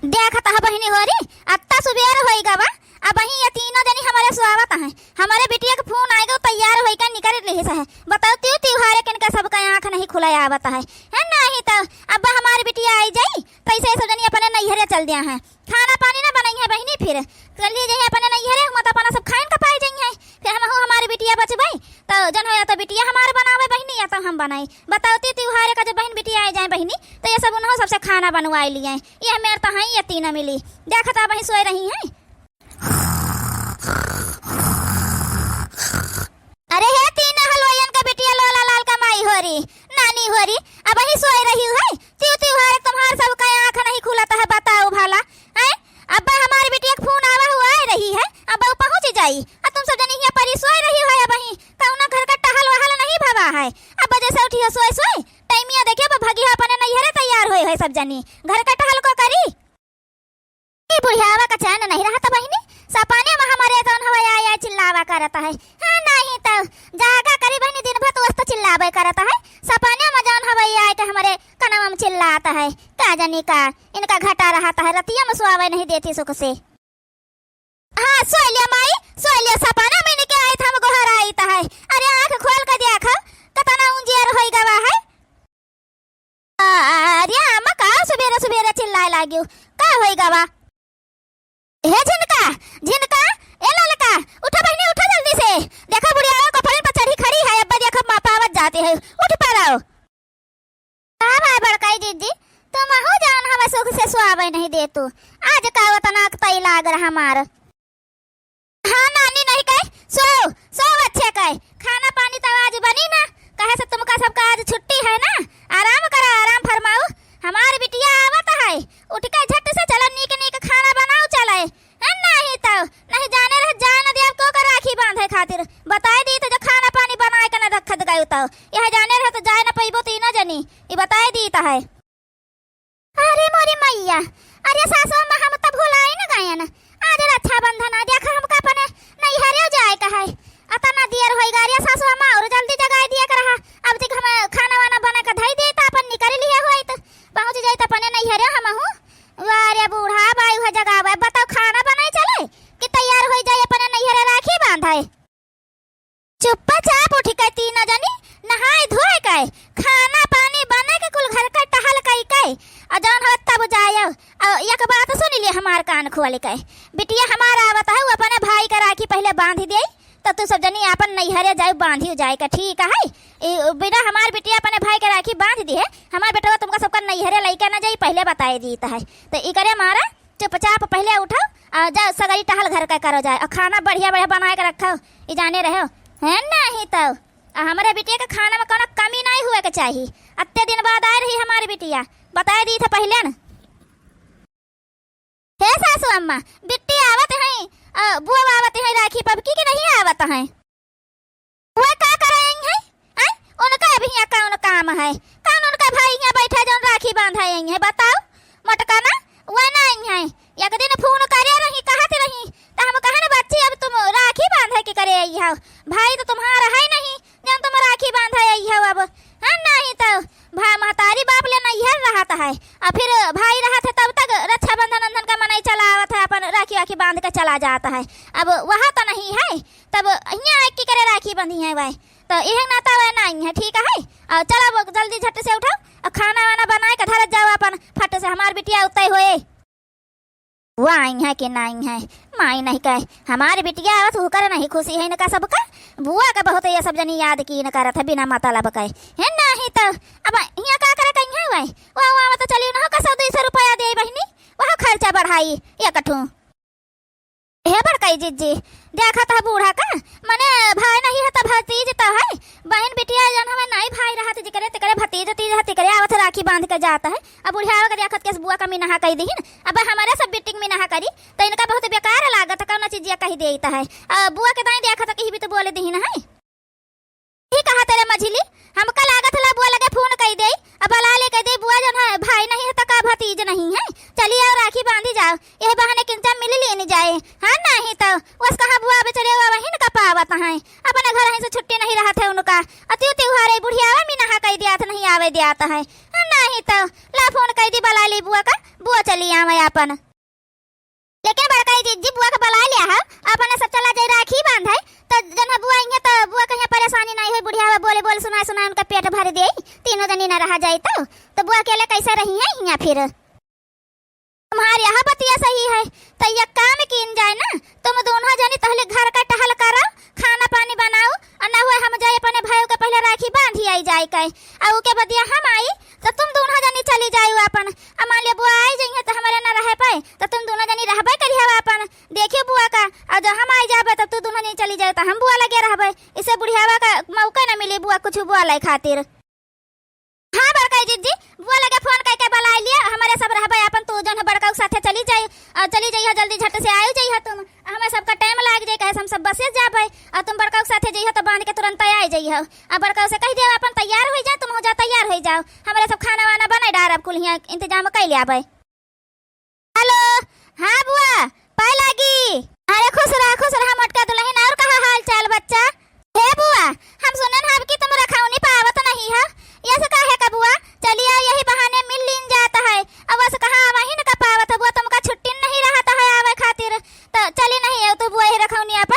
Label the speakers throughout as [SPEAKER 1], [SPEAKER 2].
[SPEAKER 1] देखत है बहिनी होरी अत्ता सुबेर होई गवा। अब वही ये तीनों जनी हमारे स्वागत है। हमारे बिटिया के फोन आएगा तैयार होई का निकल रही है। बताओ त्योहार किनका सबका आंख नहीं खुला आवत है नहीं तो अब हमारी बिटिया आई जाई कैसे सब जनी अपने नैहरे चल दिया है। खाना पानी ना बनाई है बहिनी फिर चलिए जाइए अपने नैहरे मत अपना सब खाइन का पाई जाई है। फिर हम हमारी बिटिया बचबई तो जन हो या तो बिटिया हमारे बनावे बहिनी या तो हम बनाई। बताओ त्योहार का जब बहन बिटिया आई जाए बहिनी तो ये सब उन्होंने सबसे खाना बनवाई लिए। ये मेरे तो है ये तीन मिली देखता वही सोए रही है। अरे है तीन हलवाइयन का बिटिया लोला लाल का माई होरी नानी होरी अब वही सोए रही है। त्योहार तुम्हार सब का आंख नहीं खुलता है। बताओ भला है अब हमारी बिटिया का फोन आवा हुआ आ रही है। अब वो पहुंच जाई अब तुम सब जनी यहाँ पर सोए रही हो। अब वही कौना घर का टहल वहल नहीं भवा है। अब जैसे उठी सोए सोए टाइमिया देखे भगी अपने नैहरे तैयार हुए है सब जनी घर का टहल को करी। बुढ़ियावा का चैन नहीं रहा था बहिनी सपाने में हमारे जौन हवा आया चिल्लावा करता है। हाँ नहीं तो जागा करी बहनी दिन भर तो वस्त चिल्लावे करता है। सपाने में जौन हवा आया तो हमारे कनवा में चिल्लाता है। का जानी का इनका घटा रहता है रतिया में सुआवे नहीं देती सुख से। हाँ सोए लिया माई सोए लिया सपाना में निके आई था हमको हरा आई था है। अरे आंख खोल कर देखा कतना उंजियर होई गवा है। अरे अम्मा का सुबेरे सुबेरे चिल्लाए लागियो का होई गवा हे झिनका झिनका ए ललका उठा बहनी उठा जल्दी से देखा बुढ़िया को फड़े पर चढ़ी खड़ी है। अब देखो मापावत जाते है उठ पाओ का भाई बड़काई दीदी तुम हो जान हमें सुख से सुआवे नहीं दे तू आज का वतना तई लाग रहा हमार। हाँ नानी नहीं कहे सो सो अच्छे कहे खाना पानी तो आज बनी ना कहे से तुमका सबका आज छुट्टी है ना आराम करो आराम फरमाओ। हमारी बिटिया आवत है उठ के झट से चलो नीक नीक खाना बनाओ चले नहीं तो नहीं जाने रह जान दे को कर राखी बांधे खातिर बताए दी तो जो खाना पानी बनाए के न रखत गयो तो यह जाने रह तो जाए न पैबो तीन जनी ये बताए दी तो है। अरे मोरी मैया अरे सासू मां हम तो भुलाए न गयन आज रक्षाबंधन आ देखा हमका अपने नहीं हरे जाए का है अतना देर होई गा रे सासू मां और जल्दी जगाई दिया कर रहा। अब तक हम खाना वाना बना के धई दे त अपन निकल लिए होई तो पहुंच जाई त अपने नहीं हरे हम हूं वारे बूढ़ा बाई हो जगावे। बताओ खाना बनाई चले कि तैयार हो जाए अपने नैहरे राखी बांधाए। चुपचाप उठ के तीन जनी नहाए धोए के खाना पानी बना के कुल घर का टहल के अजान हो तब जाए। एक बात सुन लिए हमार कान खोल के बिटिया हमारा आवत है वो अपने भाई का राखी पहले बांध दे तो तू सब जनी अपन नैहरे जाए बांधी जाए का ठीक है। बिना हमार बिटिया अपने भाई के राखी बांध दी है हमार बेटा तुमका सबका नैहरे लइका ना जाई पहले बताए दी है तो ई करे मारा चुपचाप पहले उठो और जाओ सगरी टहल घर का करो जाए और खाना बढ़िया बढ़िया बना के रखो ये जाने रहो है नहीं तो हमारे बिटिया के खाना में कोनो कमी नहीं हुए के चाहिए। अत्ते दिन बाद आ रही हमारी बिटिया बताए दी था पहले न। हे सासू अम्मा बिट्टी आवत है बुआ आवत है राखी पबकी की नहीं आवत है वो का करेंगे है उनका भी यहाँ कौन काम है कौन उनका भाई यहाँ बैठा जो राखी बांधाए है। बताओ मटका ना वो नहीं है एक दिन फोन करे रही कहते रही तो हम कहे बच्ची अब तुम राखी बांधे के करे आई हो भाई तो तुम्हारा है नहीं जब तुम राखी बांधे आई हो। अब हाँ नहीं तो भाई महतारी बाप ले नैहर रहता है और फिर भाई रहते तब तक रक्षाबंधन अंधन का मनाई चला आवत है अपन राखी वाखी बांध के चला जाता है। अब वहाँ तो नहीं है तब यहाँ की करे राखी बंधी है वह तो यह नाता वह नहीं है ठीक है। और चलो जल्दी झट से उठो और खाना वाना बनाए के धरत जाओ अपन फट से हमार बिटिया उतई होए वो आई है कि नहीं है माई नहीं कहे हमारी बिटिया आवत होकर नहीं खुशी है इनका सबका बुआ का बहुत ये सब जनी याद की न करत है बिना मतलब कहे है नहीं तो अब यहाँ का करे कहीं है वह वहाँ तो चलिए ना का 100-200 रुपया दे बहनी वहाँ खर्चा बढ़ाई ये कठू हे बड़काई जीजी देखा था बूढ़ा का मने भाई नहीं है तो भतीज तो है बहन बिटिया जन हमें नहीं भाई रहा जिकरे तिकरे भतीज तीज तिकरे आवत राखी बांध के जाता है। अब बुढ़िया के देखत के बुआ का मीनहा कही दीन अब हमारे सब बिटिंग मीनहा करी तो इनका बहुत बेकार लागत कौन चीज कही देता है। बुआ के दाई देखा था कहीं भी तो बोले दीन है ठीक कहा तेरे मझिली हमका लागत ला बुआ लगे फोन कही दे अब ला ले कह दे बुआ जन है भाई नहीं है तो का भतीज नहीं है चलिए और राखी बांधी जाओ यह बहाने किंचा मिल लेने जाए। हाँ नहीं तो बस कहा बुआ बेचारे वही का पावत है अपने घर से छुट्टी नहीं रहा था उनका अति त्योहार बुढ़िया में नहा कही दिया था नहीं आवे दिया है। हाँ नहीं तो तो ला फोन कर दी बला ली बुआ का, बुआ चली आवे अपन। लेकिन बड़का जी बुआ का बला लिया है अपन सब चला जाए राखी बांधे तो जन बुआ आएंगे तो बुआ कहीं परेशानी नहीं हो, बुढ़िया बोले बोल सुना सुना उनका पेट भर दे, तीनों जनी न रह जाए तो बुआ अकेले कैसे रही है यहाँ फिर। तुम्हारे यहाँ बतिया सही है तो ये काम किन जाए ना, तुम दोनों जनी पहले घर का टहल करो, खाना पानी बनाओ और ना हुए हम जाए अपने भाइयों के पहले राखी बांधी आई जाए कहे और के बदिया हम आई तो तुम दोनों जनी चली जाओ अपन। अब मान लिया बुआ आई जाइए तो हमारे ना रह पाए तो तुम दोनों जनी रहबे करिए अपन, देखियो बुआ का। और जब हम आई जाबे तो तू दोनों जनी चली जाए तो हम बुआ लगे रहबे, इससे बुढ़ियावा का मौका न मिले बुआ कुछ बुआ लाई खातिर। हाँ बड़का जी बुआ लगे फोन करके बुला लिया, हमारे सब रहबे अपन, तू जन बड़का के साथे चली जाई और चली जाइए जल्दी झट से आयो जाइए तुम, हमें सबका टाइम लाग जाए कहे हम सब बसे जाबे और तुम बड़का के साथे जाइए तो बांध के तुरंत आ जाइए। अब बड़का से कह दे अपन तैयार हो जा, तुम हो जा तैयार हो जाओ, हमारे सब खाना वाना बना डार अब कुल यहाँ इंतजाम कर ले आबे। हेलो हाँ बुआ पाए लागी, अरे खुश रहा मोटका दुल्हन, और कहा हाल चाल बच्चा। हे बुआ हम सुनन हम कि तुम रखौनी पावत नहीं है, ये से काहे का बुआ, चलिए यही बहाने मिल लीन जाता है, अब बस कहाँ वही न का पावत है बुआ, तुमका छुट्टी नहीं रहता है आवे खातिर तो चली नहीं है तो बुआ ही रखौनी आप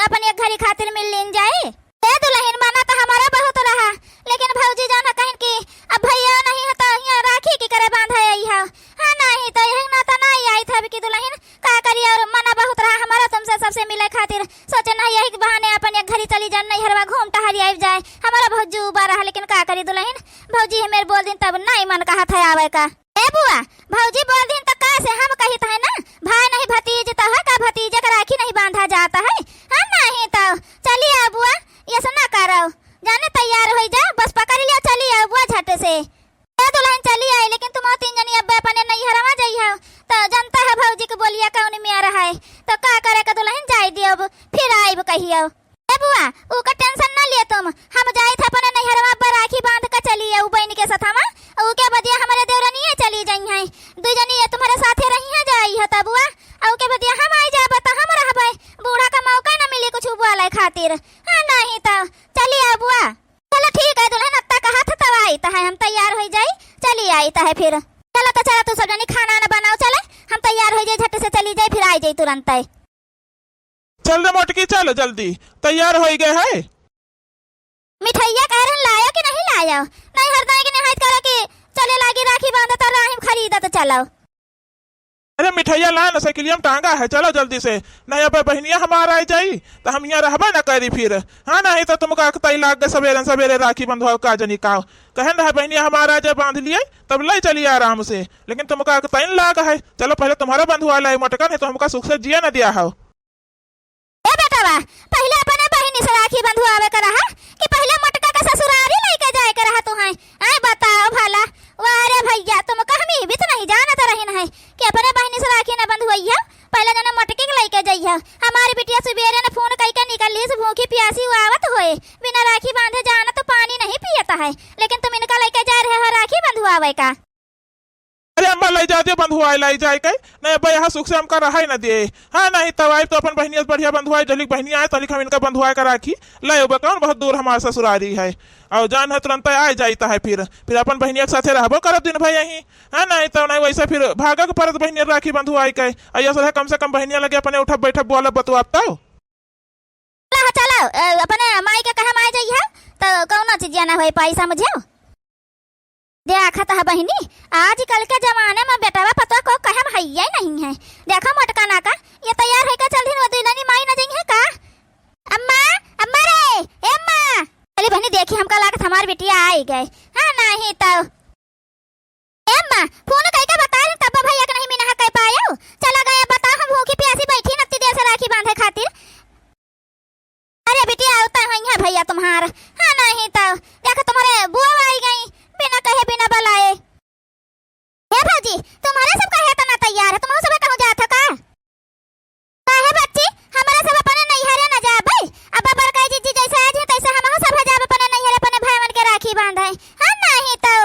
[SPEAKER 1] अपन एक घड़ी खातिर मिल लीन जाए। ए दुल्हन माना तो हमारा बहुत रहा, लेकिन भौजी जाना कहीं कि अब भैया नहीं है तो यहाँ राखी की करे बांधा आई है, हाँ नहीं तो यही ना तो नहीं आई था कि दुल्हन का करिए, और मना बहुत रहा हमारा तुमसे सबसे मिले खातिर, सोचे नहीं यही बहाने अपन एक घड़ी चली जाए नहीं हरवा घूम टहरी आई जाए, हमारा बहुत जुबा रहा, लेकिन का करी दुल्हन भौजी हमें बोल दिन तब नहीं मन कहा था आवे का। ए बुआ भौजी बोल दिन तो का से हम कही था ना, भाई नहीं भतीज तो है का भतीजे का राखी नहीं बांधा जाता है, हाँ नहीं तो चलिए बुआ ये सब ना करो, जाने तैयार हो जा, बस पकड़ लिया चलिए बुआ झट से। ए दुल्हन चली आई, लेकिन तुम तीन जनी अब अपने नहीं हरवा जाइए तो जनता है भौजी को बोलिया कौन में आ रहा है तो का करे का दुल्हन जाए दियो फिर आइब कहियो। ए बुआ ऊ का टेंशन ना लिए तुम, हम जाए थे अपने नहीं हरवा पर राखी बांध के चलिए ऊ बहन के साथ, हम ऊ के बदिया हमारे देवरानी चली जाई हैं, दो जनी ये तुम्हारे साथे रही है जाई है तब बुआ, ऊ के बदिया हम आई जाबे तो हम रहबे, बूढ़ा का मौका ना मिली कुछ बुआ लाई खातिर, हां नहीं तो चलिए बुआ। चलो ठीक है दुल्हन अत्ता का हाथ तब आई तो है हम तैयार हो जाई, चली आई तो है फिर, चलो तो चलो तू सब जनी खाना ना बनाओ, चले हम तैयार हो जाए झट से चली जाए फिर आ जाए तुरंत।
[SPEAKER 2] चल रे मोटकी चल जल्दी तैयार हो गए है।
[SPEAKER 1] मिठाइया कह रहे लायो कि नहीं लायो, नहीं हरदाई की निहायत करे कि चले लागी राखी बांधे तो राहिम खरीदा तो चलो।
[SPEAKER 2] अरे मिठाइया ला न साइकिलियम टांगा है, चलो जल्दी से, नहीं अब बहनिया हमारा आई जाई तो हम यहाँ रहबे न करी फिर, हाँ नहीं तो तुमका तई लाग गए सवेरे सवेरे राखी बंधवा का जनी का कहन रहा बहनिया हमारा जब बांध लिए तब ले चलिए आराम से, लेकिन तुमका तई लाग है, चलो पहले तुम्हारा बंधुआ लाई मोटका, नहीं तो हमका सुख से जिया न दिया हो।
[SPEAKER 1] पहले अपने बहनी से राखी बंधुआवे का रहा कि पहले मटका का ससुरारी लेके जाए का रहा तू है, आए बताओ भला। वारे भैया तुम कहमी भी तो नहीं जानत रही है कि अपने बहनी से राखी न बंधुआइया, पहले जना मटके के लेके जाइया, हमारी बिटिया सुबेरे ने फोन करके निकली से भूखी प्यासी आवत होए, बिना राखी बांधे जाना तो पानी नहीं पियता है, लेकिन तुम इनका लेके जा रहे हो राखी बंधुआवे का।
[SPEAKER 2] अरे अम्मा लाई जा दियो बंधुआई लाई जाए कहीं नहीं अब यहाँ सुख से हमका रहा ही न दिए, हाँ नहीं तब आई तो अपन बहनिया बढ़िया बंधुआई जलिक बहनिया आए तलिक हम इनका बंधुआई का राखी लाई कौन बहुत दूर हमारा ससुरारी है, और जान है तुरंत आ जाता है फिर अपन बहनिया के साथे रहबो करब दिन भाई यहीं, हाँ नहीं तो नहीं वैसे फिर भागा के परत बहनिया राखी बंधुआई के ऐसा है कम से कम बहनिया लगे अपने उठब बैठब बोला बतुआता हो।
[SPEAKER 1] चलो अपने माई के कहा माई जाइए तो कौन चीज ना हो पाई समझियो, देखा था बहनी आजकल के जमाने में बेटावा पता को कहम हैया नहीं है, देखा मोटका ना का ये तैयार है का चल दिन दुल्हनी माई ना जाई है का। अम्मा अम्मा रे ए अम्मा, चली बहनी देखी हमका लागत हमार बिटिया आई गए, हाँ नहीं तो ए अम्मा फोन करके बता रहे तब भैया के नहीं मिना कह पायो, चला गया बता हम भूखी प्यासी बैठी नत्ती देर से राखी बांधे खातिर। अरे बिटिया आवता है भैया तुम्हारा, हाँ नहीं तो देखो तुम्हारे बुआ आई गई बिना कहे बिना बुलाए। हे भाजी तुम्हारे सब कहे तो ना तैयार है, तुम सब कहूं जात का काहे बच्ची हमारे सब अपने नहीं हरे ना जा भाई, अब बड़का जी जैसे आज है तैसे हम सब जा अपने नहीं हरे अपने भाईवन के राखी बांधे, हां नहीं तो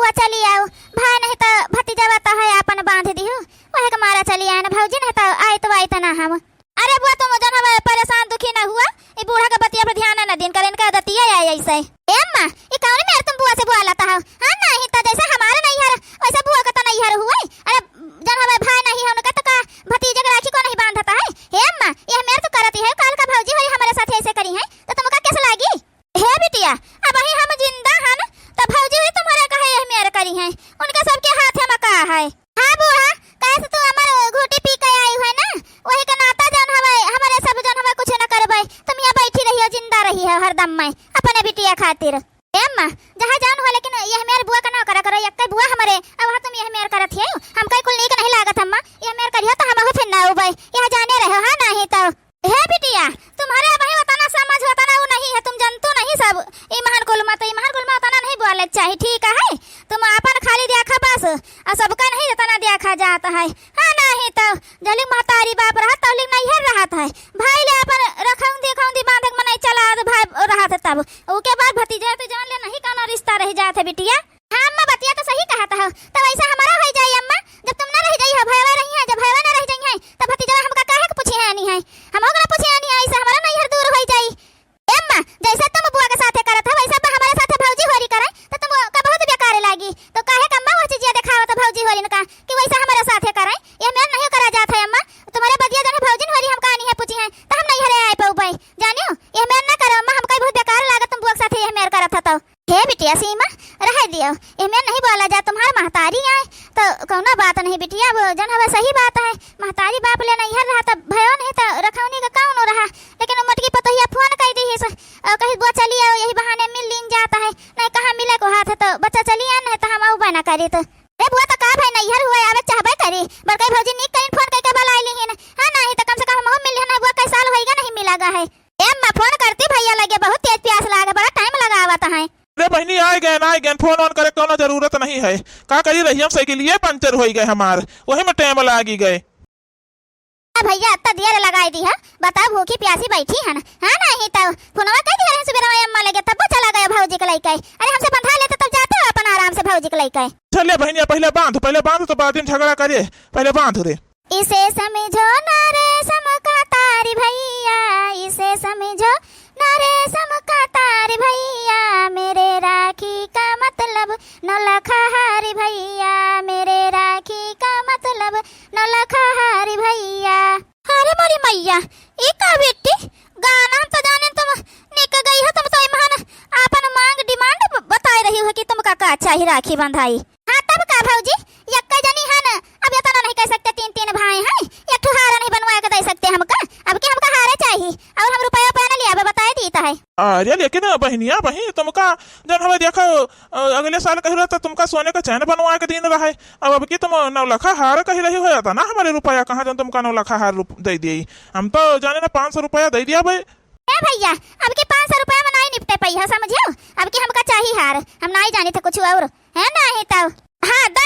[SPEAKER 1] बुआ चली आओ, भाई नहीं तो भतीजा बता है अपन बांध दियो, वही के मारा चली आए ना भौजी नहीं तो आए तो आई तो ना हम। अरे बुआ तुम जन हमें परेशान दुखी ना हुआ, ये बूढ़ा का बतिया पर ध्यान ना दिन करे, इनका दतिया है ऐसे। ए अम्मा ये कौन मेरे तुम बुआ से बुआ लाता हो? हां नहीं तो जैसे हमारा नहीं हर वैसे बुआ का तो नहीं हर हुआ। अरे जन हमें भाई नहीं है उनका तो का भतीजे के राखी को नहीं बांधता है। हे अम्मा ये मेरे तो करती है, काल का भौजी होई हमारे साथ ऐसे करी है तो तुमका कैसे लागी? हे बिटिया अब ही हम जिंदा हन तो भौजी हुई तुम्हारे कहे ये मेरे करी है, उनके सबके हाथ में का है। हां बूढ़ा कैसे तू हमार घोटी पी के आई है ना, वही का नाता जन हमारे सब जन हमें कुछ न करबै, तुम यहाँ बैठी रही हो जिंदा रही है हरदम में अपने बिटिया खातिर। ए अम्मा जहाँ जान हो लेकिन यह मेरे बुआ का ना करा करो, यक्के बुआ हमारे अब तुम यह मेरे करत है, हम कई कुल नीक नहीं लागत अम्मा, यह मेरे करियो तो हम फिर ना उबै यहाँ जाने रहो। हां नहीं तो हे बिटिया तुम्हारे अब ही बताना समझ बताना वो नहीं है, तुम जनतो नहीं सब ईमान कुल मत ईमान कुल मत ना नहीं बोले चाहिए, ठीक है? तुम अपन खाली देखा बस और सबका नहीं तना देखा जाता है। हां नहीं तो जलिक महतारी बाप रहा तो लिक नहीं है रहत है, भाई ले अपन रखऊं देखऊं दी बांधक मनाई चला भाई रहत तब ओके बाद भतीजा तो जान ले नहीं कौन रिश्ता रह जात है बिटिया। हां अम्मा बतिया तो सही कहता हो, तब ऐसा हमारा हो जाई अम्मा, जब तुम ना रह जाई हो भैया रही है, जब भैया ना रह जाई है तब भतीजा हमका काहे के पूछे नहीं है, हम ओकरा पूछे नहीं है, ऐसा हमारा नहीं हर दूर हो जाई। अम्मा जैसे तुम बुआ के साथे करत हो वैसा हमारे साथे भौजी होरी करे तो तुम का बहुत बेकार लागी, तो काहे का अम्मा वो चीज दिखाओ तो भौजी होरी न का कि वैसा हमारे साथे करे, ये मेर नहीं करा जात है अम्मा, तुम्हारे बदिया जने भौजी होरी हम कहानी है पूछी है तो हम नहीं हरे आए पाऊ भाई जानियो, ये मेर ना करो अम्मा, हमका बहुत बेकार लागत तुम बुआ के साथे ये मेर करत हो। हे बिटिया सीमा रह दियो, ये मेर नहीं बोला जा, तुम्हार महतारी आए तो कौना बात नहीं बिटिया, वो जन हवे सही बात है, महतारी बाप ले नहीं हर रहा तो भयो नहीं तो रखौनी का कौन रहा, लेकिन मटकी पतोहिया फोन कर दी है कहीं बुआ चली आओ यही बहाने मिल लीन जाता है, नहीं कहाँ मिले को हाथ है तो बच्चा चली आ नहीं तो हम आऊ बना करी तो अरे बुआ तो का भाई नहीं हर हुआ आवे चाहबे करी बड़का भौजी निक कहीं फोन करके बुला ली है। हां नहीं तो कम से कम हम मिल ना बुआ कई साल होएगा नहीं मिलागा है। ए अम्मा फोन करती भैया लगे बहुत तेज प्यास लागे बड़ा टाइम लगा आवता है।
[SPEAKER 2] अरे बहनी आए गए फोन ऑन करे कोनो जरूरत नहीं है, का करी रही हम साइकिल ये पंचर हो गए हमार वही में टाइम लागी गए।
[SPEAKER 1] भैया इतना देर लगाई दी है, बताओ भूखी प्यासी बैठी है ना। हां नहीं तो फोनवा कह दिया सुबह में अम्मा लगे तब चला गया भौजी के लेके, अरे हमसे बंधा लेते तब जाते हो अपन आराम से भौजी के लेके।
[SPEAKER 2] चलिए बहनिया पहले बांध तो बाद में झगड़ा करे, पहले बांध रे।
[SPEAKER 1] इसे समझो ना रे समका तारी भैया, इसे समझो ना रे समका तारी भैया, मेरे राखी का मतलब नौलखा हारी भैया, मेरे राखी का मतलब नौलखा हारी भैया। अरे मोरी मैया ये का बेटी गाना हम तो जाने तुम निक गई हो, तुम तो ईमान अपन मांग डिमांड बता रही हो कि तुमका का चाहिए राखी बंधाई। हां तब का भौजी यक्का जनी है ना, अब ये तो नहीं कह सकते तीन भाई हैं, एक ठो हारा नहीं बनवा के दे सकते हमका, अब के हमका हारे चाहिए और हम रुपया ना लिया बताए दीता है।
[SPEAKER 2] अरे लेकिन बहनिया बहन तुमका जन हमें देखो अगले साल कही रहा था तुमका सोने का चैन बनवा के दिन रहा है, अब की तुम 9 लाख हार कही रही हो जाता ना, हमारे रुपया कहाँ जन तुमका 9 लाख हार दे दिए, हम तो जाने ना 500 रुपया दे दिया भाई।
[SPEAKER 1] ए भैया अब के 500 रुपया में नहीं निपटे पई है समझियो, अब के हमका चाहिए हार, हम नहीं जाने थे कुछ और है ना ही तो। हां दे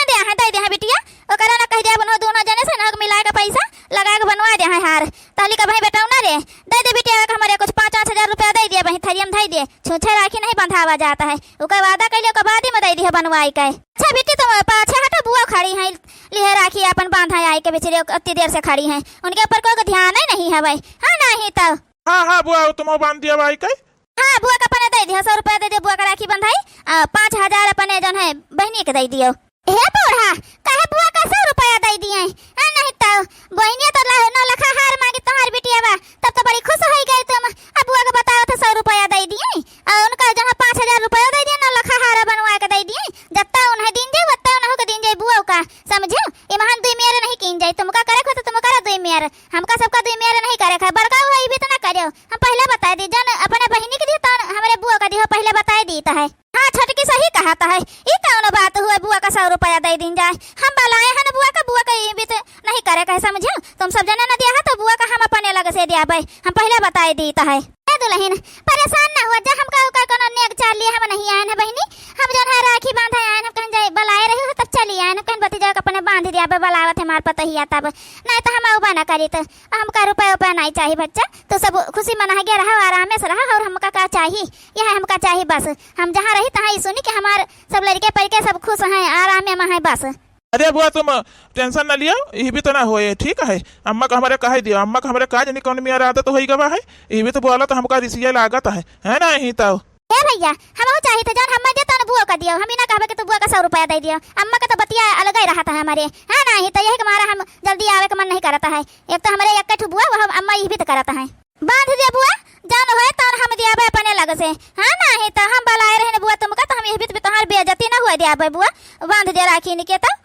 [SPEAKER 1] दे बिटिया ओकरा ना कह दे बनो दोनों जने से नग मिला के पैसा लगा के बनवा दे हार, तहली का भाई बेटा ना रे दे बिटिया हमारे कुछ 5-5 हजार रुपया दे दिए बहन थरियम धई दे, छूछे राखी नहीं बंधावा जाता है, ओका वादा कइले के बाद ही में दे दी है बनवाई के। अच्छा बेटी तुम पाछे हटो, बुआ खड़ी है लिए राखी अपन बांधा आई के बेचारे इतनी देर से खड़ी हैं, उनके ऊपर कोई ध्यान ही नहीं है भाई। हां नहीं तो
[SPEAKER 2] हां बुआ तुम बांध दिया भाई के।
[SPEAKER 1] हां बुआ का अपने दे दिया 100 रुपया दे दे बुआ का राखी बंधाई, 5000 अपने जन है बहनी के दे दियो। हे बूढ़ा काहे बुआ का 100 रुपया दे दिए? हां नहीं तो बहनिया तो 9 लाख हार मांगी तुम्हारी बिटिया बा, तब तो बड़ी खुश हो गई तुम, अब बुआ को बताओ तो 100 रुपया दे दिए और उनका जहां 5000 रुपया दे दिए 9 लाख हार बनवा के दे दिए, जत्ता उन्हें दिन जाए वत्ता उन्हें के दिन जाए बुआ का समझो, ये महान दुई मेरे नहीं कीन जाए, तुमका करे को तो तुम करा दुई मेरे, हमका सबका दुई मेरे नहीं करे है, बड़का हुआ भी तो ना करियो, हम पहले बता दी जन अपने बहनी के दी तो हमारे बुआ का दी पहले बता दी है। हां छोटकी सही कहता है, ये कौन बात हुआ बुआ का 100 रुपया दे दिन जाए, हम बलाए हैं बुआ का ये भी तो नहीं करे कहे समझो, तुम सब जने ना दिया है तो बुआ का हम अपने लग से दिया भाई, हम पहले बताए दीता है। दुल्हन परेशान ना हुआ जा, हमका का कोनो नेक चाल लिए हम नहीं आए हैं बहनी, हम जन है राखी बांधा आए हम कहीं जाए बलाए रहे हो तब चली आए, कहीं भतीजा अपने बांध दिया बलावत है हमार पता ही आता नहीं तो हम उबा ना करी तो हमका रुपया उपया नहीं चाहिए बच्चा तो सब खुशी मना के रहा आराम से रहा और हमका का चाहिए यह हमका चाहिए बस हम जहाँ रही तहाँ ही सुनी कि हमार सब लड़के पैके सब खुश हैं आराम में है बस।
[SPEAKER 2] अरे बुआ तुम टेंशन न लियो, ये भी तो ना होए ठीक है। अम्मा का हमारे कह दियो, अम्मा का हमारे का जनी कौन मेरा आदत तो होई गवा है, ये भी तो बोला तो हमका रिसिया लागत है ना ही तो।
[SPEAKER 1] ए भैया हम चाहिए तो जान हम देता ना बुआ का दियो, हम ही ना कहबे कि तू बुआ का 100 रुपया दे दियो। अम्मा का तो बतिया अलग ही रहा था हमारे है ना ही तो यही हमारा हम जल्दी आवे का मन नहीं करता है। एक तो हमारे एक ठू बुआ वो अम्मा ये भी तो करता है। बांध दे बुआ जान है तो हम दियाबे अपने लग से है ना ही तो हम बलाए रहे बुआ तुमका तो हम ये भी तोहार बेइज्जती ना हुए दियाबे बुआ बांध दे राखी के तो।